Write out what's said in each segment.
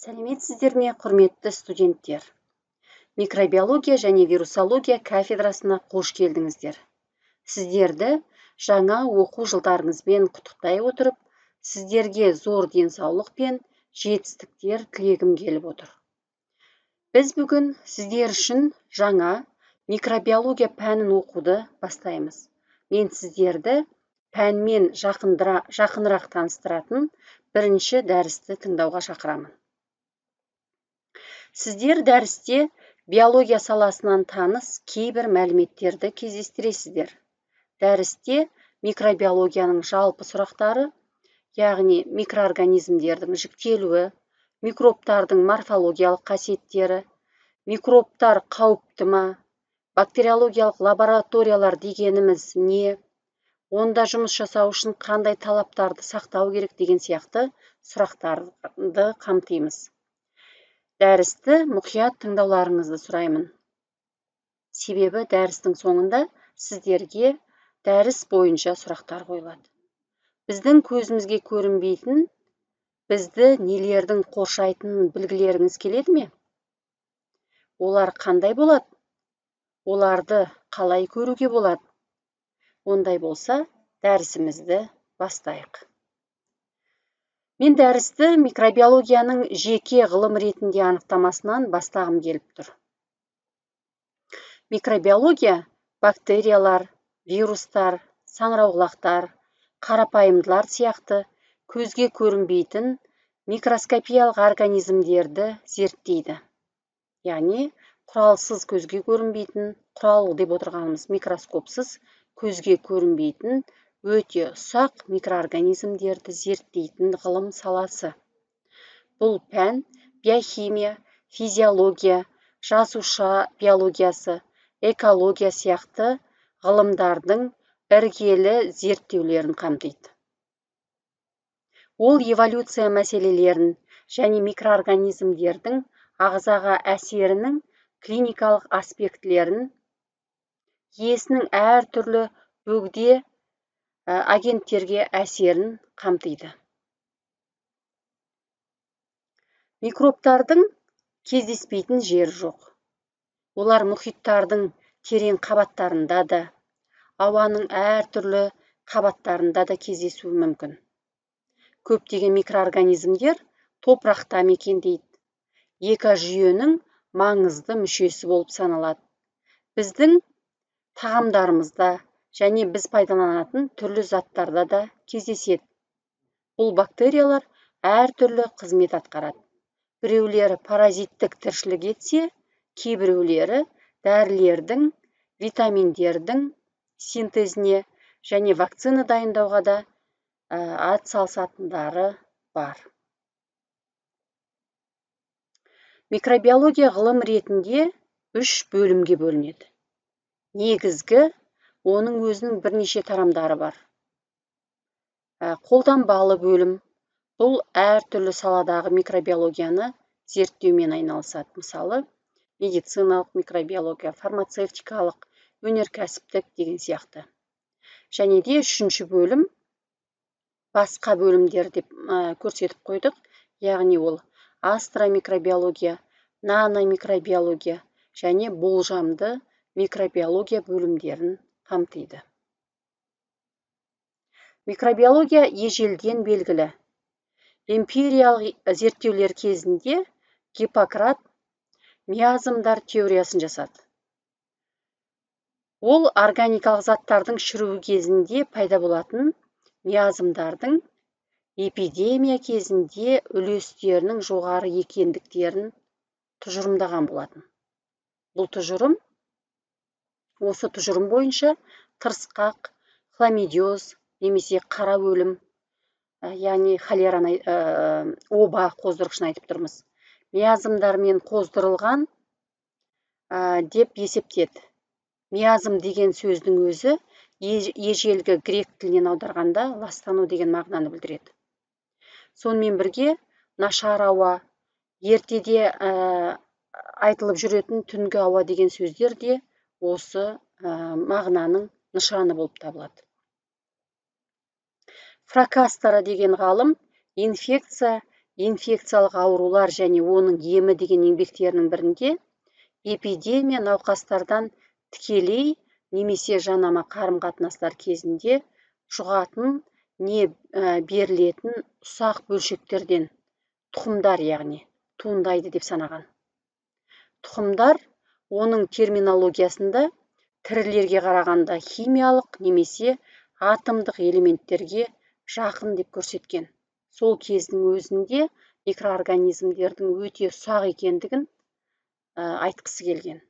Сәлеметсіздер ме, құрметті студенттер? Микробиология және вирусология кафедрасына қош келдіңіздер. Сіздерді жаңа оқу жылдарыңызбен құттықтай отырып, сіздерге зор денсаулық пен жетістіктер тілегім келіп отыр. Біз бүгін сіздер үшін жаңа микробиология пәнін оқуды бастаймыз. Мен сіздерді пәнмен жақынырақ таныстыратын бірінші дәрісті тыңдауға шақырамын. Сіздер дәрісте биология саласынан таныс кейбір мәліметтерді кездестіресіздер. Дәрісте микробиологияның жалпы сұрақтары, яғни микроорганизмдердің жіктелуі, микробтардың морфологиялық қасиеттері, микробтар қауіпті ма, бактериологиялық лабораториялар дегеніміз не, онда жұмыс жасау үшін қандай талаптарды сақтау керек деген сияқты сұрақтарды қамтимыз. Дәрісті мұқият тыңдауларыңызды сұраймын. Себебі дәрістің соңында сіздерге дәріс бойынша сұрақтар қойылады. Біздің көзімізге көрінбейтін, бізді нелердің қоршайтынын білгілеріңіз келеді ме? Олар қандай болады? Оларды қалай көруге болады? Ондай болса, дәрісімізді бастайық. Мен дәрісті микробиологияның жеке ғылым ретінде анықтамасынан бастағым келіп тұр. Микробиология бактериялар, вирустар, саңырауқұлақтар, қарапайымдылар сияқты көзге көрінбейтін микроскопиялық организмдерді зерттейді. Яғни, құралсыз көзге көрінбейтін, құрал деп отырғанымыз микроскопсыз көзге көрінбейтін өте ұсақ микроорганизмдерді зерттейтін ғылым саласы. Бұл пән биохимия, физиология, жасуша биологиясы, экология сияқты ғылымдардың іргелі зерттеулерін қамтиды. Ол эволюция мәселелерін және микроорганизмдердің ағзаға әсерінің клиникалық аспектілерін, иесінің әртүрлі бөгде агенттерге әсерін қамтиды. Микробтардың кездеспейтін жері жоқ. Олар мұхиттардың терең қабаттарында да, ауаның әртүрлі қабаттарында да кездесуі мүмкін. Көптеген микроорганизмдер топырақта мекендейді. Экожүйенің маңызды мүшесі болып саналады. Біздің тағамдарымызда және біз пайдаланатын түрлі заттарда да кездеседі. Бұл бактериялар әртүрлі қызмет атқарады. Біреулері паразиттік тіршілік етсе, кейбіреулері дәрілердің, витаминдердің синтезіне және вакцина дайындауға да атсалысатындары бар. Микробиология ғылым ретінде 3 бөлімге бөлінеді. Негізгі, оның өзінің бірнеше тарамдары бар. Қолданбалы бөлім, бұл әртүрлі саладағы микробиологияны зерттеумен айналысады. Мысалы, медициналық микробиология, фармацевтикалық, өнеркәсіптік деген сияқты. Және де 3-ші бөлім, басқа бөлімдер деп көрсетіп қойдық. Яғни ол астромикробиология, наномикробиология және болжамды микробиология бөлімдерін қамтиды. Микробиология ежелден белгілі. Эмпириялық зерттеулер кезінде Гиппократ миазмдар теориясын жасады. Ол органикалық заттардың шіруі кезінде пайда болатын миазмдардың эпидемия кезінде үлестерінің жоғары екендіктерін тұжырымдаған болатын. Бұл тұжырым, осы тұжырым бойынша тырысқақ, хламидиоз немесе қара өлім, яғни холераны, оба қоздырғышын айтып тұрмыз. Миазмдармен қоздырылған деп есептеді. Миазм деген сөздің өзі ежелгі грек тілінен аударғанда ластану деген мағынаны білдіреді. Сонымен бірге нашар ауа, ертеде айтылып жүретін түнгі ауа деген сөздер де осы мағынаның нышаны болып табылады. Фракастара деген ғалым инфекция инфекциялық аурулар және оның емі деген еңбектерінің бірінде эпидемия науқастардан тікелей немесе жанама қарым-қатынастар кезінде жұғатын не берілетін ұсақ бөлшектерден, тұқымдар яғни, туындайды деп санаған. Тұқымдар оның терминологиясында тірілерге қарағанда химиялық немесе атомдық элементтерге жақын деп көрсеткен. Сол кездің өзінде микроорганизмдердің өте ұсақ екендігін айтқысы келген.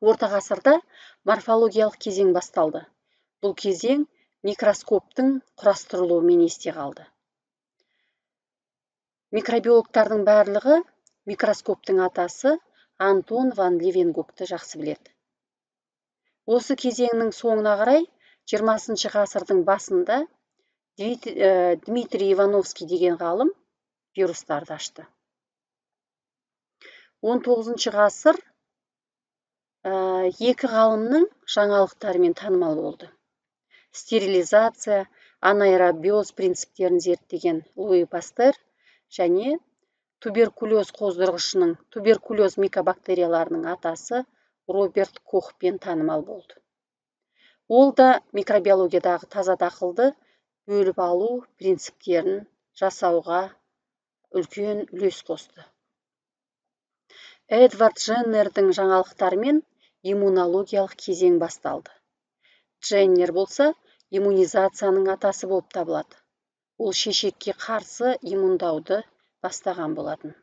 Орта ғасырда морфологиялық кезең басталды. Бұл кезең микроскоптың құрастырылуымен есте қалды. Микробиологтардың барлығы микроскоптың атасы Антон ван Левенгукты жақсы біледі. Осы кезеңнің соңына қарай 20 ғасырдың басында Дмитрий Ивановский деген ғалым вирустарды ашты. 19 ғасыр екі ғалымның жаңалықтарымен танымал болды. Стерилизация, анаэробиоз принциптерін зерттеген Луи Пастер және туберкулез қоздырғышының туберкулез микобактерияларының атасы Роберт Кохпен танымал болды. Ол да микробиологиядағы таза дақылды бөліп алу принциптерін жасауға үлкен үлес қосты. Эдвард Дженнердің жаңалықтарымен иммунологиялық кезең басталды. Дженнер болса иммунизацияның атасы болып табылады. Ол шешекке қарсы иммундауды бастаған болатын.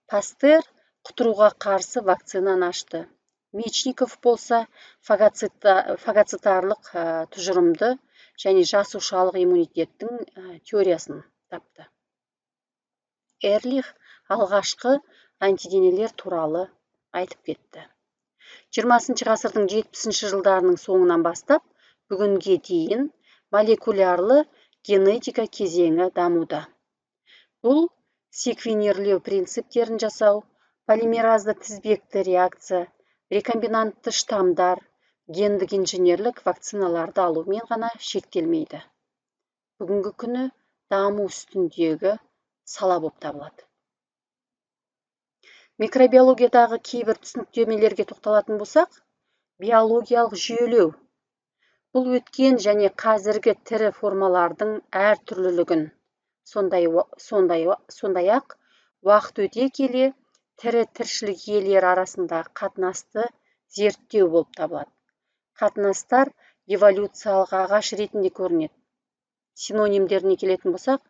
Пастер құтыруға қарсы вакцинаны ашты. Мечников болса фагоцитарлық тұжырымды және жасушалық иммунитеттің теориясын тапты. Эрлих алғашқы антиденелер туралы айтып кетті. 20 ғасырдың 70 жылдарының соңынан бастап бүгінге дейін молекулярлы генетика кезеңі дамуда. Бұл секвенерлеу принциптерін жасау, полимеразды тізбекті реакция, рекомбинантты штамдар, гендік инженерлік вакциналарды алумен ғана шектелмейді. Бүгінгі күні даму үстіндегі сала болып табылады. Микробиологиядағы кейбір түсініктемелерге тоқталатын болсақ, биологиялық жүйелеу. Бұл өткен және қазіргі тірі формалардың әртүрлілігін, сондай-ақ уақыт өте келе тірі тіршілік иелері арасындағы қатынасты зерттеу болып табылады. Қатынастар эволюциялық ағаш ретінде көрінеді. Синонимдеріне келетін болсақ,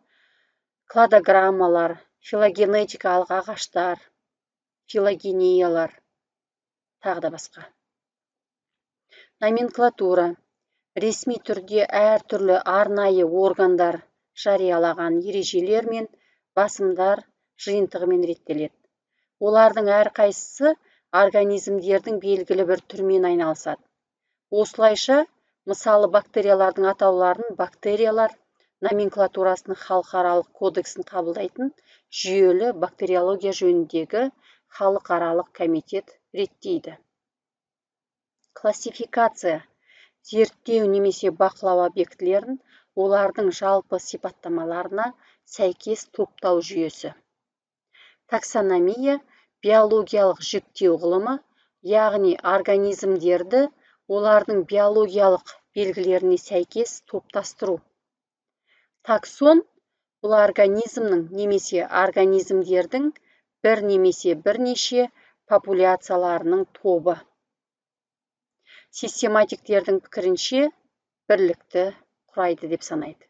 кладограммалар, филогенетикалық ағаштар, филогениялар, тағы да басқа. Номенклатура. Ресми түрде әртүрлі арнайы органдар жариялаған ережелер мен басымдар жиынтығымен реттеледі. Олардың әрқайсысы организмдердің белгілі бір түрмен айналысады. Осылайша, мысалы бактериялардың атауларын бактериялар номенклатурасының халықаралық кодексін қабылдайтын жүйелі бактериология жөніндегі халықаралық комитет реттейді. Классификация. Зерттеу немесе бақылау объектілерін олардың жалпы сипаттамаларына сәйкес топтау жүйесі. Таксономия биологиялық жіктеу ғылымы, яғни организмдерді олардың биологиялық белгілеріне сәйкес топтастыру. Таксон бұл организмнің немесе организмдердің бір немесе бірнеше популяцияларының тобы. Систематиктердің пікірінше бірлікті құрайды деп санайды.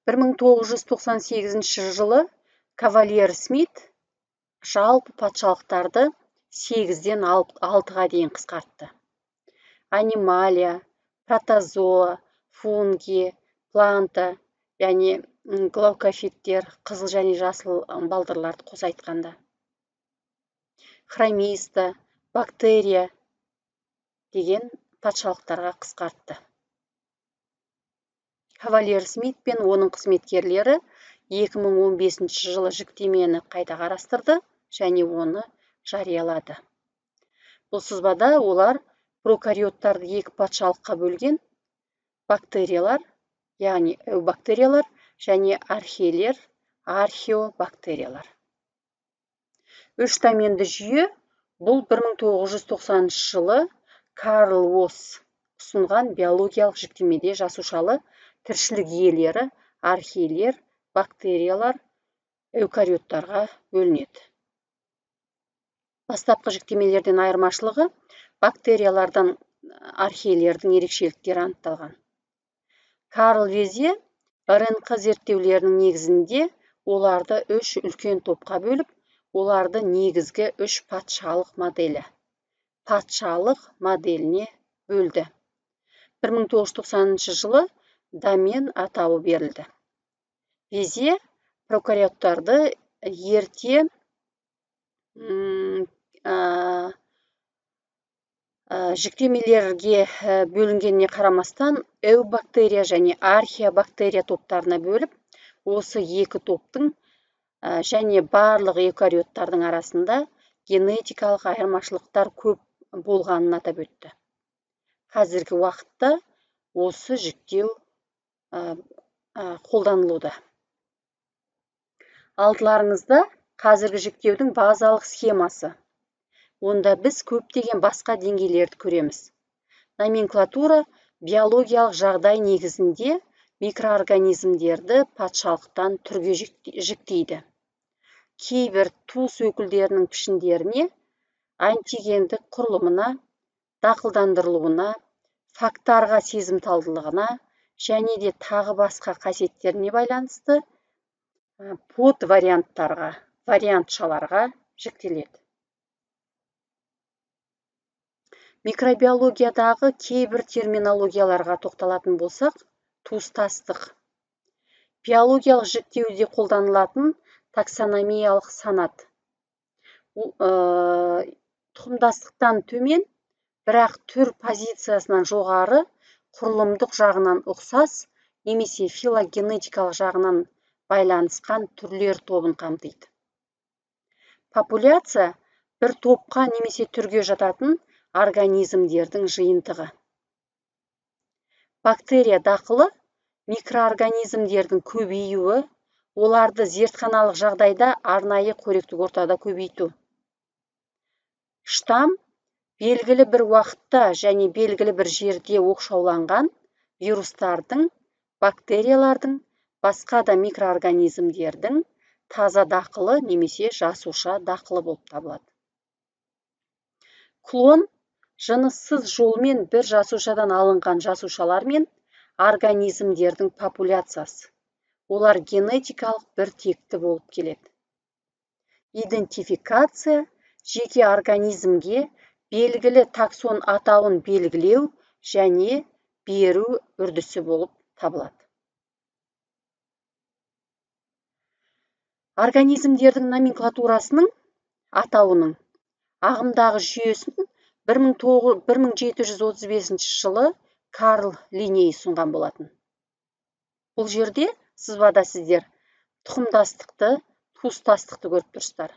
1998 жылы Кавальер Смит жалпы патшалықтарды 8-ден 6-ға дейін қысқартты. Анималия, протозоа, фунги, планта, яғни глаукофиттер, қызыл және жасыл балдырларды қоса айтқанда. Хромиста, бактерия деген патшалықтарға қысқартты. Кавальер Смит пен оның қызметкерлері 2015 жылы жіктемені қайта қарастырды және оны жариялады. Бұл сызбада олар прокариоттарды екі патшалыққа бөлген бактериялар яғни эубактериялар және архейлер, археобактериялар. Үш доменді жүйе бұл 1990 жылы Карл Восс ұсынған биологиялық жіктемеде жасушалы тіршілік иелері, архейлер, бактериялар, эукариоттарға бөлінеді. Бастапқы жіктемелерден айырмашылығы бактериялардан архейлердің ерекшеліктері анықталған. Карл Везе РНК зерттеулерінің негізінде оларды үш үлкен топқа бөліп, оларды негізгі үш патшалық моделіне бөлді. 1990 жылы домен атауы берілді. Везе прокариоттарды ерте жіктемелерге бөлінгеніне қарамастан эубактерия және археобактерия топтарына бөліп, осы екі топтың және барлық эукариоттардың арасында генетикалық айырмашылықтар көп болғанын атап өтті. Қазіргі уақытта осы жіктеу қолданылуда. Алдыларыңызда қазіргі жіктеудің базалық схемасы. Онда біз көптеген басқа деңгейлерді көреміз. Номенклатура биологиялық жағдай негізінде микроорганизмдерді патшалықтан түрге жіктейді. Кейбір туыс өкілдерінің пішіндеріне, антигендік құрылымына, дақылдандырылуына, фактарға сезімталдылығына және де тағы басқа қасиеттеріне байланысты подварианттарға, вариантшаларға жіктеледі. Микробиологиядағы кейбір терминологияларға тоқталатын болсақ, туыстастық. Биологиялық жіктеуде қолданылатын таксономиялық санат. Тұқымдастықтан төмен, бірақ түр позициясынан жоғары, құрылымдық жағынан ұқсас, немесе филогенетикалық жағынан байланысқан түрлер тобын қамтиды. Популяция бір топқа немесе түрге жататын организмдердің жиынтығы. Бактерия дақылы микроорганизмдердің көбеюі, оларды зертханалық жағдайда арнайы қоректік ортада көбейту. Штамм белгілі бір уақытта және белгілі бір жерде оқшауланған вирустардың, бактериялардың, басқа да микроорганизмдердің таза дақылы немесе жасуша дақылы болып табылады. Клон жыныссыз жолмен бір жасушадан алынған жасушалар мен организмдердің популяциясы. Олар генетикалық бір текті болып келеді. Идентификация жеке организмге белгілі таксон атауын белгілеу және беру үрдісі болып табылады. Организмдердің номенклатурасының атауының ағымдағы жүйесін 1735 жылы Карл Линней ұсынған болатын. Бұл жерде сызбада сіздер тұқымдастықты, туыстастықты көріп тұрсыздар.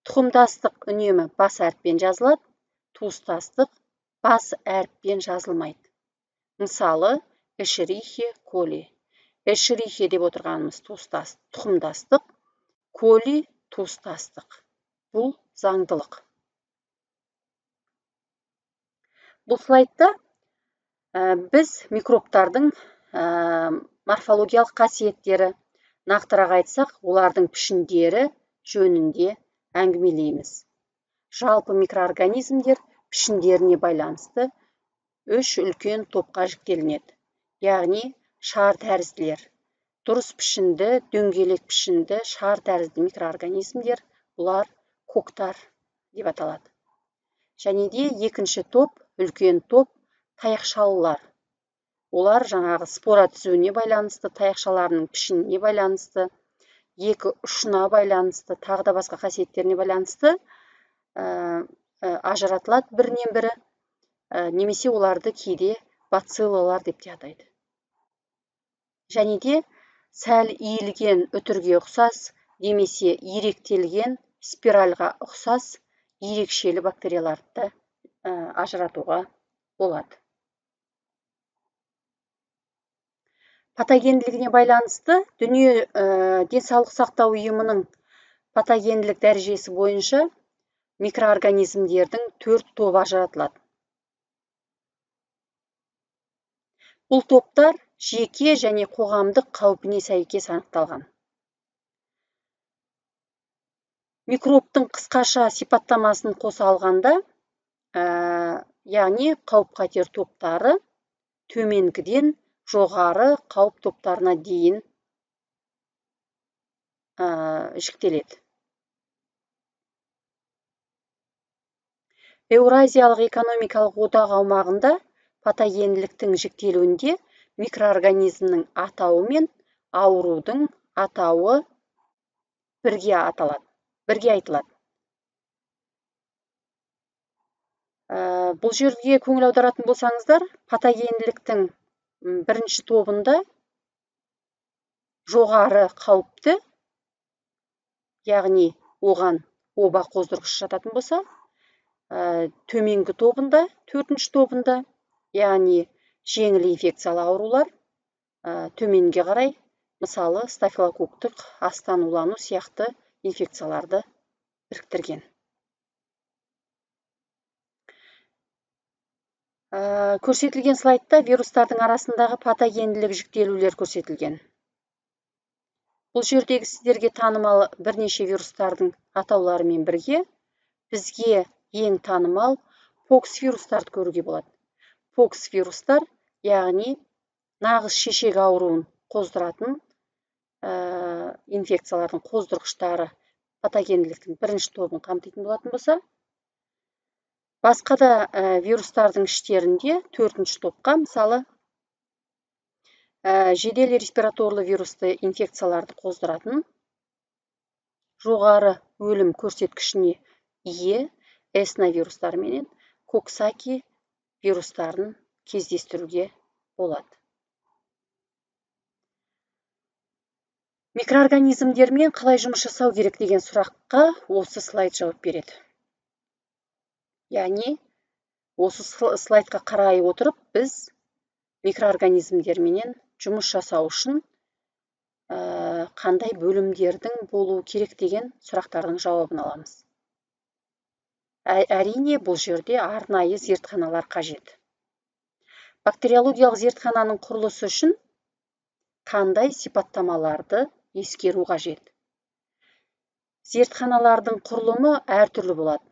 Тұқымдастық үнемі бас әріппен жазылады, туыстастық бас әріппен жазылмайды. Мысалы, Эшерихе, коли. Эшерихе деп отырғанымыз тұқымдастық, коли туыстастық. Бұл заңдылық. Бұл слайдта біз микробтардың морфологиялық қасиеттері, нақтырақ айтсақ, олардың пішіндері жөнінде әңгімелейміз. Жалпы микроорганизмдер пішіндеріне байланысты үш үлкен топқа жіктелінеді. Яғни шар тәрізділер. Дұрыс пішінді, дөңгелек пішінді, шар тәрізді микроорганизмдер, бұлар коктар деп аталады. Және де екінші топ, үлкен топ, таяқшалылар. Олар жаңағы спора түзуіне байланысты, таяқшаларының пішініне байланысты, екі ұшына байланысты, тағы да басқа қасиеттеріне байланысты ажыратылады бірінен бірі, немесе оларды кейде бациллалар деп те атайды. Және де сәл иілген үтірге ұқсас, немесе иректелген спиральға ұқсас ерекшелі бактерияларды ажыратуға болады. Патогенділігіне байланысты дүние денсаулық сақтау ұйымының патогенділік дәрежесі бойынша микроорганизмдердің 4 тобы ажыратылады. Бұл топтар жеке және қоғамдық қаупіне сәйкес анықталған. Микробтың қысқаша сипаттамасын қоса алғанда, яғни қауіп-қатер топтары төменгіден жоғары қауіп топтарына дейін жіктеледі. Еуразиялық экономикалық одақ аумағында патогенділіктің жіктелуінде микроорганизмнің атауы мен аурудың атауы бірге айтылады. Бұл жерге көңіл аударатын болсаңыздар, патогенділіктің бірінші тобында жоғары қауіпті, яғни оған оба қоздырғыш жататын болса, төменгі тобында, 4-ші тобында, яғни жеңіл инфекциялы аурулар, төменге қарай, мысалы стафилококктық астанулану сияқты инфекцияларды біріктірген. Көрсетілген слайдта вирустардың арасындағы патогенділік жіктелулер көрсетілген. Бұл жердегі сіздерге танымал бірнеше вирустардың атауларымен бірге бізге ең танымал покс вирустарды көруге болады. Покс вирустар, яғни нағыз шешек ауруын қоздыратын инфекциялардың қоздырғыштары патогенділіктің бірінші тобын қамтитын болатын болса, басқа да вирустардың іштерінде 4-ші топқа, мысалы, жедел респираторлы вирусты инфекцияларды қоздыратын, жоғары өлім көрсеткішіне ие эсновирустар менен коксаки вирустарын кездестіруге болады. Микроорганизмдермен қалай жұмыс жасау керек деген сұраққа осы слайд жауап береді. Яғни, осы слайдқа қарай отырып, біз микроорганизмдермен жұмыс жасау үшін қандай бөлімдердің болуы керек деген сұрақтардың жауабын аламыз. Әрине, бұл жерде арнайы зертханалар қажет. Бактериологиялық зертхананың құрылысы үшін қандай сипаттамаларды ескеру қажет? Зертханалардың құрылымы әртүрлі болады.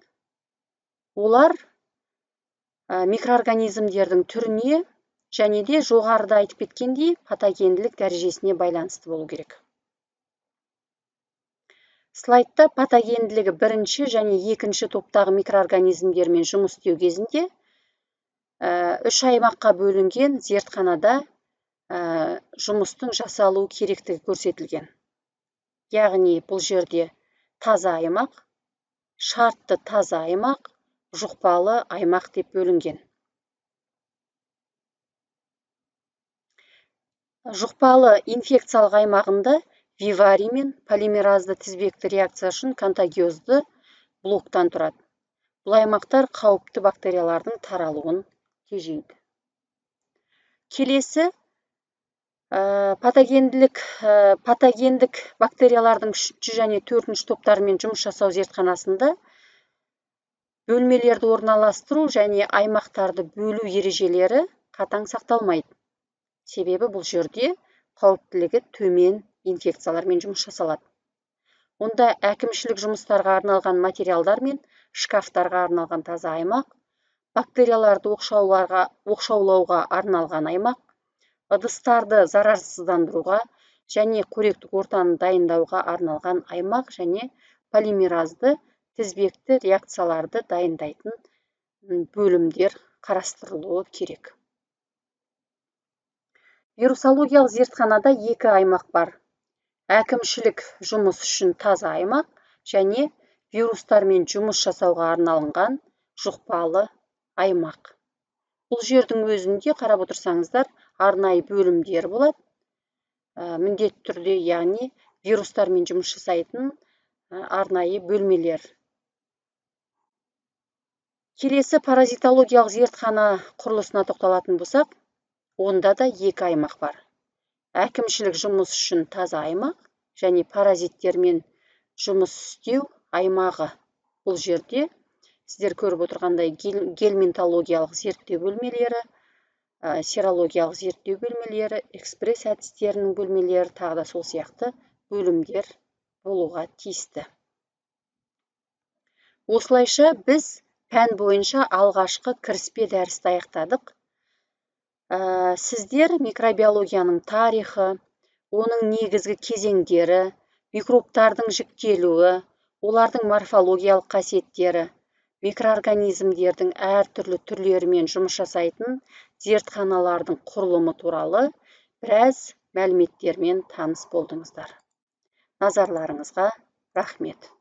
Олар микроорганизмдердің түріне және де жоғарыда айтып кеткендей патогенділік дәрежесіне байланысты болу керек. Слайдта патогенділігі 1-ші және 2-ші топтағы микроорганизмдермен жұмыс істеу кезінде 3 аймаққа бөлінген зертханада жұмыстың жасалу керектігі көрсетілген. Яғни, бұл жерде таза аймақ, шартты таза аймақ, жұқпалы аймақ деп бөлінген. Жұқпалы инфекциялық аймағында виварий мен полимеразды тізбекті реакция үшін контагиозды блоктан тұрады. Бұл аймақтар қауіпті бактериялардың таралуын тежейді. Келесі, патогендік бактериялардың 3-ші және 4-ші топтарымен жұмыс жасау зертханасында бөлмелерді орналастыру және аймақтарды бөлу ережелері қатаң сақталмайды. Себебі бұл жерде қауіптілігі төмен инфекциялармен жұмыс жасалады. Онда әкімшілік жұмыстарға арналған материалдар мен шкафтарға арналған таза аймақ, бактерияларды оқшаулауға арналған аймақ, ыдыстарды зарарсыздандыруға және қоректік ортаны дайындауға арналған аймақ және полимеразды тізбекті реакцияларды дайындайтын бөлімдер қарастырылуы керек. Вирусологиялық зертханада 2 аймақ бар. Әкімшілік жұмыс үшін таза аймақ және вирустармен жұмыс жасауға арналған жұқпалы аймақ. Бұл жердің өзінде қарап отырсаңыздар, арнайы бөлімдер болады. Міндетті түрде, яғни вирустармен жұмыс жасайтын арнайы бөлмелер. Келесі паразитологиялық зертхана құрылысына тоқталатын болсақ, онда да 2 аймақ бар. әкімшілік жұмыс үшін таза аймақ және паразиттермен жұмыс істеу аймағы. Бұл жерде сіздер көріп отырғандай гельминтологиялық зерттеу бөлмелері, серологиялық зерттеу бөлмелері, экспресс әдістерінің бөлмелері, тағы да сол сияқты бөлімдер болуға тиісті. Осылайша біз пән бойынша алғашқы кіріспе дәрісті аяқтадық. Сіздер микробиологияның тарихы, оның негізгі кезеңдері, микробтардың жіктелуі, олардың морфологиялық қасиеттері, микроорганизмдердің әртүрлі түрлерімен жұмыс жасайтын зертханалардың құрылымы туралы біраз мәліметтермен таныс болдыңыздар. Назарларыңызға рахмет.